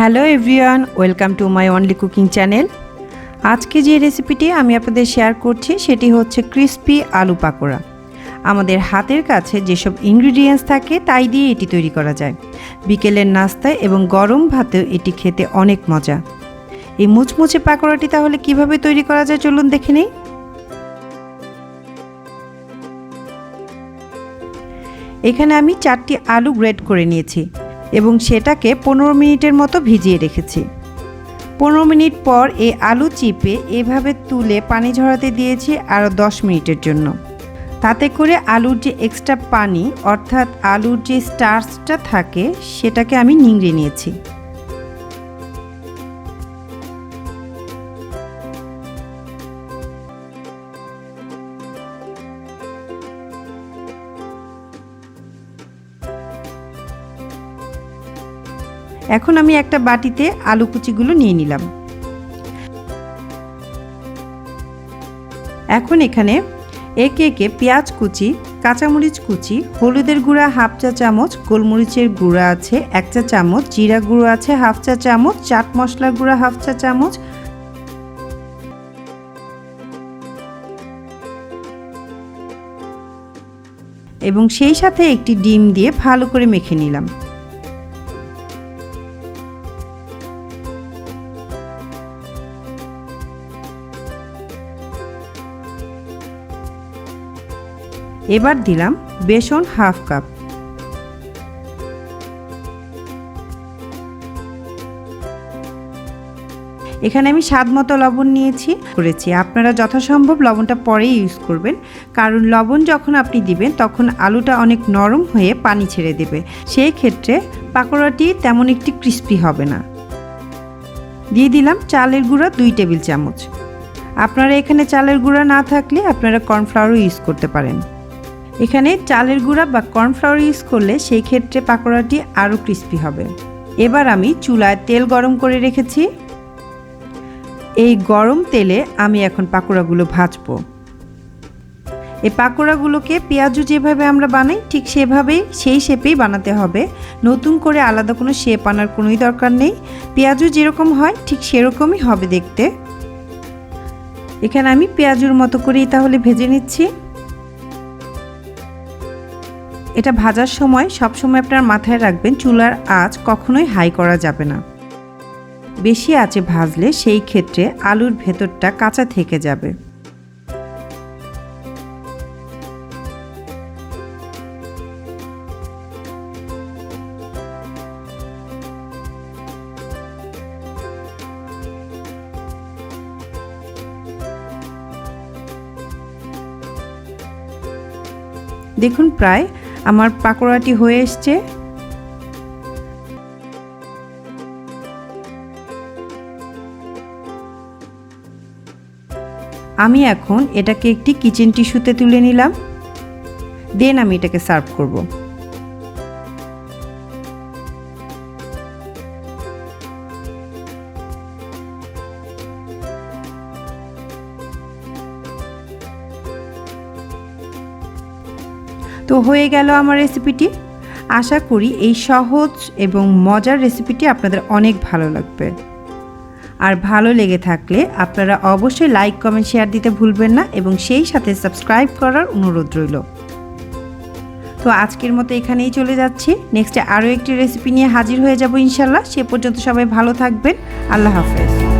Hello everyone, welcome to my only cooking channel. আজকে যে রেসিপিটি আমি আপনাদের শেয়ার করছি সেটি হচ্ছে ক্রিস্পি আলু পাকোড়া। আমাদের হাতের কাছে যেসব ইনগ্রিডিয়েন্টস থাকে তাই দিয়ে এটি তৈরি করা যায়। বিকেলের নাস্তায় এবং গরম ভাতেও এটি খেতে অনেক মজা। এই মুচমুচে পাকোড়াটি তাহলে কিভাবে তৈরি করা যায় চলুন দেখে নিই। এখানে আমি 4টি আলু গ্রেট করে নিয়েছি এবং সেটাকে 15 মিনিটের মতো ভিজিয়ে রেখেছি। 15 মিনিট পর এই আলু চিপে এভাবে তুলে পানি ঝরাতে দিয়েছি আরও 10 মিনিটের জন্য। তাতে করে আলুর যে এক্সট্রা পানি অর্থাৎ আলুর যে স্টার্চটা থাকে সেটাকে আমি নিংড়ে নিয়েছি। এখন আমি একটা বাটিতে আলু কুচিগুলো নিয়ে নিলাম। এখন এখানে একে একে পেঁয়াজ কুচি, কাঁচামরিচ কুচি, হলুদের গুঁড়া হাফ চা চামচ, গোলমরিচের গুঁড়া আছে 1 চা চামচ, জিরা গুঁড়ো আছে হাফ চা চামচ, চাট মশলার গুঁড়া হাফ চা চামচ এবং সেই সাথে একটি ডিম দিয়ে ভালো করে মেখে নিলাম। এবার দিলাম বেসন হাফ কাপ। এখানে আমি স্বাদ মতো লবণ করেছি। আপনারা যথাসম্ভব লবণটা পরে ইউজ করবেন, কারণ লবণ যখন আপনি দিবেন তখন আলুটা অনেক নরম হয়ে পানি ছেড়ে দেবে, সেই ক্ষেত্রে পাকোড়াটি তেমন একটি ক্রিস্পি হবে না। দিয়ে দিলাম চালের গুঁড়া 2 টেবিল চামচ। আপনারা এখানে চালের গুঁড়া না থাকলে আপনারা কর্নফ্লাওয়ারও ইউজ করতে পারেন। এখানে চালের গুঁড়া বা কর্নফ্লাওয়ার ইউজ করলে সেই ক্ষেত্রে পাকোড়াটি আরও ক্রিস্পি হবে। এবার আমি চুলায় তেল গরম করে রেখেছি। এই গরম তেলে আমি এখন পাকোড়াগুলো ভাজবো। এই পাকোড়াগুলোকে পেঁয়াজু যেভাবে আমরা বানাই ঠিক সেভাবেই সেই শেপেই বানাতে হবে। নতুন করে আলাদা কোনো শেপ আনার কোনোই দরকার নেই। পেঁয়াজু যেরকম হয় ঠিক সেরকমই হবে দেখতে। এখানে আমি পেঁয়াজুর মতো করেই তাহলে ভেজে নিচ্ছি। এটা ভাজার সময় সবসময় আপনার মাথায় রাখবেন চুলার আঁচ কখনোই হাই করা যাবে না। বেশি আঁচে ভাজলে সেই ক্ষেত্রে আলুর ভেতরটা কাঁচা থেকে যাবে। দেখুন প্রায় আমার পাকোড়াটি হয়ে এসছে। আমি এখন এটাকে একটি কিচেন টিস্যুতে তুলে নিলাম, দেন আমি এটাকে সার্ভ করব। তো হয়ে গেল আমার রেসিপিটি। আশা করি এই সহজ এবং মজার রেসিপিটি আপনাদের অনেক ভালো লাগবে। আর ভালো লেগে থাকলে আপনারা অবশ্যই লাইক, কমেন্ট, শেয়ার দিতে ভুলবেন না এবং সেই সাথে সাবস্ক্রাইব করার অনুরোধ রইল। তো আজকের মতো এখানেই চলে যাচ্ছি। নেক্সটে আরও একটি রেসিপি নিয়ে হাজির হয়ে যাব ইনশাল্লাহ। সে পর্যন্ত সবাই ভালো থাকবেন। আল্লাহ হাফেজ।